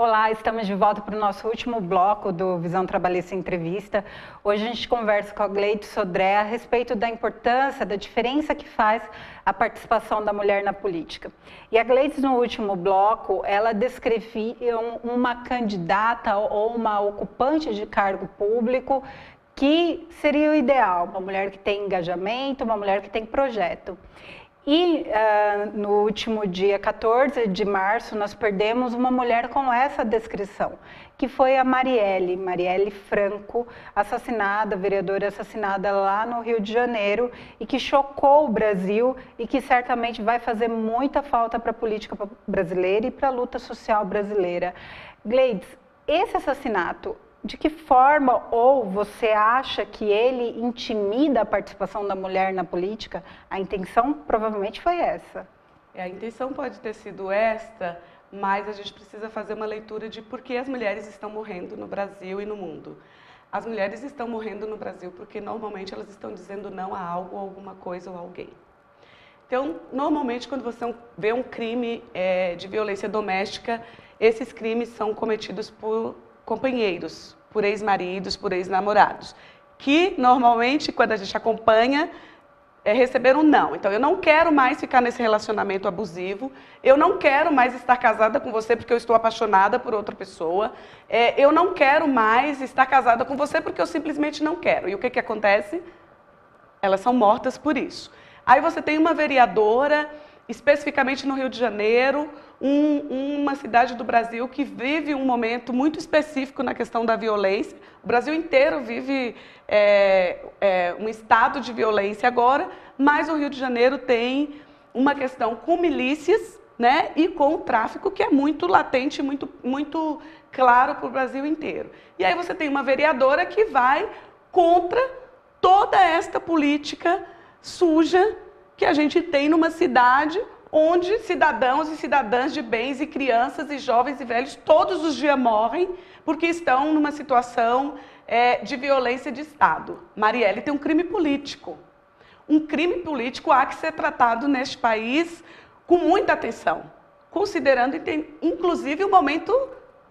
Olá, estamos de volta para o nosso último bloco do Visão Trabalhista Entrevista. Hoje a gente conversa com a Gleides Sodré a respeito da importância, da diferença que faz a participação da mulher na política. E a Gleides, no último bloco, ela descrevia uma candidata ou uma ocupante de cargo público que seria o ideal, uma mulher que tem engajamento, uma mulher que tem projeto. E no último dia 14 de março, nós perdemos uma mulher com essa descrição, que foi a Marielle Franco, assassinada, vereadora assassinada lá no Rio de Janeiro, e que chocou o Brasil e que certamente vai fazer muita falta para a política brasileira e para a luta social brasileira. Gleides, esse assassinato, de que forma ou você acha que ele intimida a participação da mulher na política? A intenção provavelmente foi essa. A intenção pode ter sido esta, mas a gente precisa fazer uma leitura de por que as mulheres estão morrendo no Brasil e no mundo. As mulheres estão morrendo no Brasil porque normalmente elas estão dizendo não a algo, alguma coisa ou alguém. Então, normalmente quando você vê um crime de violência doméstica, esses crimes são cometidos por companheiros, por ex-maridos, por ex-namorados, que normalmente, quando a gente acompanha, receberam um não. Então, eu não quero mais ficar nesse relacionamento abusivo, eu não quero mais estar casada com você porque eu estou apaixonada por outra pessoa, eu não quero mais estar casada com você porque eu simplesmente não quero. E o que acontece? Elas são mortas por isso. Aí você tem uma vereadora, especificamente no Rio de Janeiro, uma cidade do Brasil que vive um momento muito específico na questão da violência. O Brasil inteiro vive um estado de violência agora, mas o Rio de Janeiro tem uma questão com milícias, né, e com o tráfico que é muito latente, muito claro para o Brasil inteiro. E aí você tem uma vereadora que vai contra toda esta política suja que a gente tem numa cidade onde cidadãos e cidadãs de bens e crianças e jovens e velhos todos os dias morrem porque estão numa situação de violência de Estado. Marielle tem um crime político. Um crime político há que ser tratado neste país com muita atenção, considerando inclusive o momento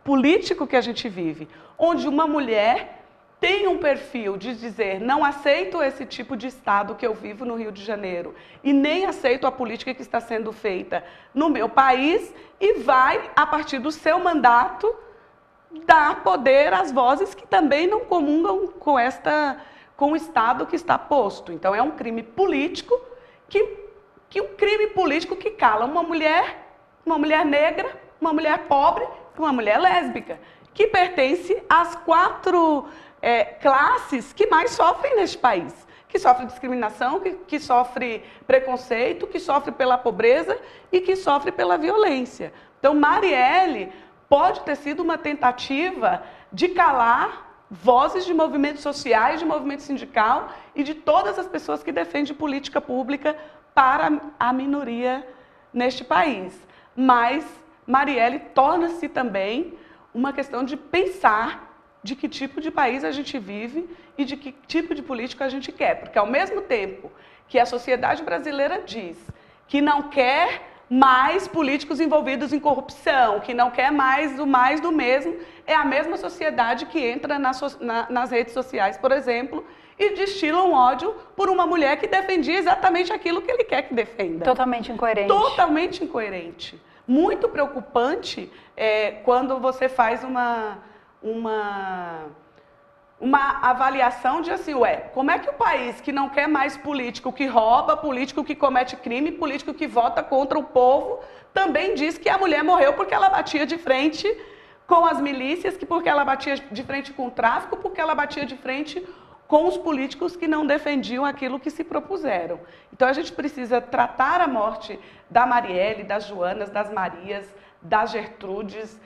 político que a gente vive, onde uma mulher tem um perfil de dizer não aceito esse tipo de Estado que eu vivo no Rio de Janeiro e nem aceito a política que está sendo feita no meu país e vai, a partir do seu mandato, dar poder às vozes que também não comungam com o Estado que está posto. Então é um crime político um crime político que cala uma mulher negra, uma mulher pobre, uma mulher lésbica, que pertence às quatro classes que mais sofrem neste país, que sofre discriminação, que sofre preconceito, que sofre pela pobreza e que sofre pela violência. Então, Marielle pode ter sido uma tentativa de calar vozes de movimentos sociais, de movimento sindical e de todas as pessoas que defendem política pública para a minoria neste país. Mas Marielle torna-se também uma questão de pensar de que tipo de país a gente vive e de que tipo de político a gente quer. Porque ao mesmo tempo que a sociedade brasileira diz que não quer mais políticos envolvidos em corrupção, que não quer mais do mesmo, é a mesma sociedade que entra nas redes sociais, por exemplo, e destila um ódio por uma mulher que defendia exatamente aquilo que ele quer que defenda. Totalmente incoerente. Totalmente incoerente. Muito preocupante quando você faz uma avaliação de assim, como é que o país que não quer mais político que rouba, político que comete crime, político que vota contra o povo, também diz que a mulher morreu porque ela batia de frente com as milícias, porque ela batia de frente com o tráfico, porque ela batia de frente com os políticos que não defendiam aquilo que se propuseram. Então a gente precisa tratar a morte da Marielle, das Joanas, das Marias, das Gertrudes,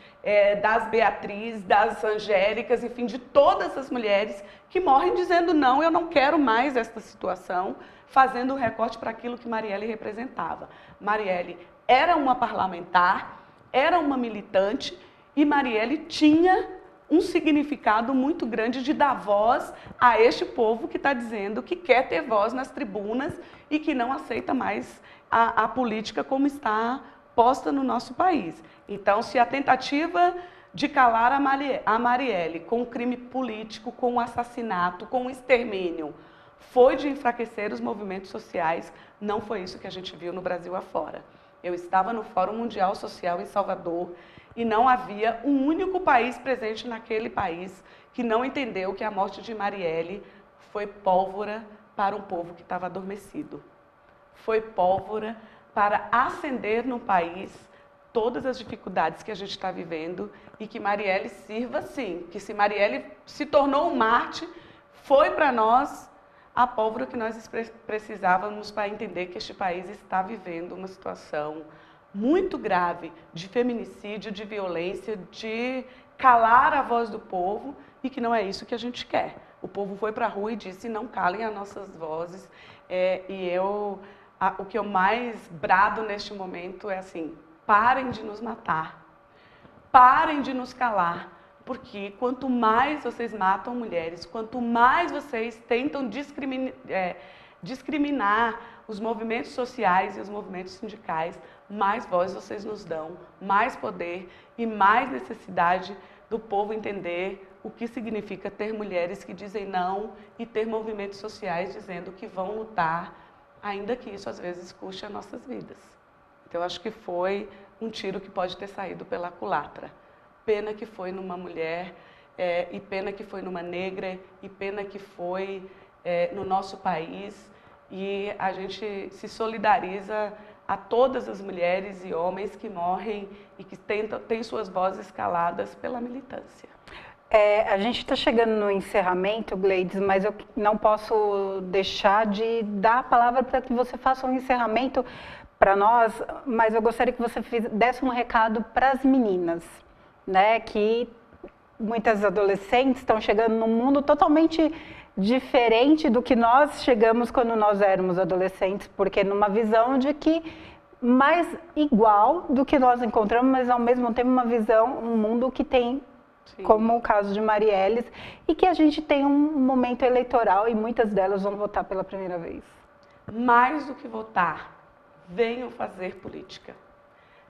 das Beatriz, das Angélicas, enfim, de todas as mulheres que morrem dizendo não, eu não quero mais esta situação, fazendo um recorte para aquilo que Marielle representava. Marielle era uma parlamentar, era uma militante e Marielle tinha um significado muito grande de dar voz a este povo que está dizendo que quer ter voz nas tribunas e que não aceita mais a política como está posta no nosso país. Então, se a tentativa de calar a Marielle com um crime político, com um assassinato, com um extermínio, foi de enfraquecer os movimentos sociais. Não foi isso que a gente viu no Brasil afora. Eu estava no Fórum Mundial Social em Salvador e não havia um único país presente naquele país que não entendeu que a morte de Marielle foi pólvora para um povo que estava adormecido. Foi pólvora para acender no país todas as dificuldades que a gente está vivendo e que Marielle sirva, sim, que se Marielle se tornou um Marte, foi para nós a pólvora que nós precisávamos para entender que este país está vivendo uma situação muito grave de feminicídio, de violência, de calar a voz do povo e que não é isso que a gente quer. O povo foi para a rua e disse, não calem as nossas vozes. O que eu mais brado neste momento é assim, parem de nos matar, parem de nos calar, porque quanto mais vocês matam mulheres, quanto mais vocês tentam discriminar os movimentos sociais e os movimentos sindicais, mais voz vocês nos dão, mais poder e mais necessidade do povo entender o que significa ter mulheres que dizem não e ter movimentos sociais dizendo que vão lutar, ainda que isso às vezes custe as nossas vidas. Então, eu acho que foi um tiro que pode ter saído pela culatra. Pena que foi numa mulher, e pena que foi numa negra, e pena que foi no nosso país. E a gente se solidariza a todas as mulheres e homens que morrem e que têm suas vozes caladas pela militância. A gente está chegando no encerramento, Gleides, mas eu não posso deixar de dar a palavra para que você faça um encerramento para nós, mas eu gostaria que você desse um recado para as meninas, né, que muitas adolescentes estão chegando num mundo totalmente diferente do que nós chegamos quando nós éramos adolescentes, porque numa visão de que mais igual do que nós encontramos, mas ao mesmo tempo uma visão, um mundo que tem, sim, como o caso de Marielle, e que a gente tem um momento eleitoral e muitas delas vão votar pela primeira vez. Mais do que votar, venham fazer política.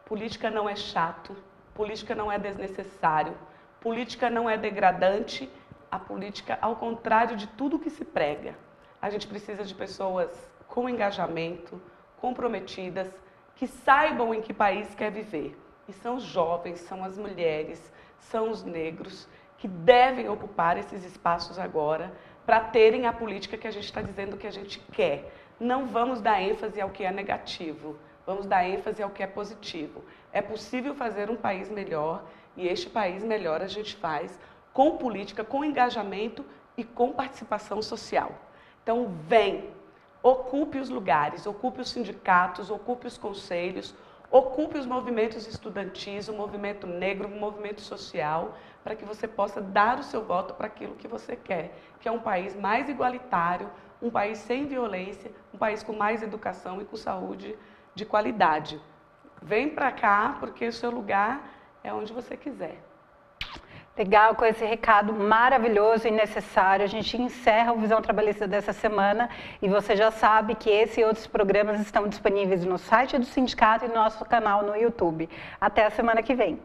Política não é chato, política não é desnecessário, política não é degradante, a política, ao contrário de tudo que se prega. A gente precisa de pessoas com engajamento, comprometidas, que saibam em que país quer viver. E são os jovens, são as mulheres, são os negros que devem ocupar esses espaços agora para terem a política que a gente está dizendo que a gente quer. Não vamos dar ênfase ao que é negativo, vamos dar ênfase ao que é positivo. É possível fazer um país melhor e este país melhor a gente faz com política, com engajamento e com participação social. Então, vem, ocupe os lugares, ocupe os sindicatos, ocupe os conselhos, ocupe os movimentos estudantis, o movimento negro, o movimento social, para que você possa dar o seu voto para aquilo que você quer, que é um país mais igualitário, um país sem violência, um país com mais educação e com saúde de qualidade. Vem para cá, porque o seu lugar é onde você quiser. Legal, com esse recado maravilhoso e necessário, a gente encerra o Visão Trabalhista dessa semana e você já sabe que esse e outros programas estão disponíveis no site do sindicato e no nosso canal no YouTube. Até a semana que vem.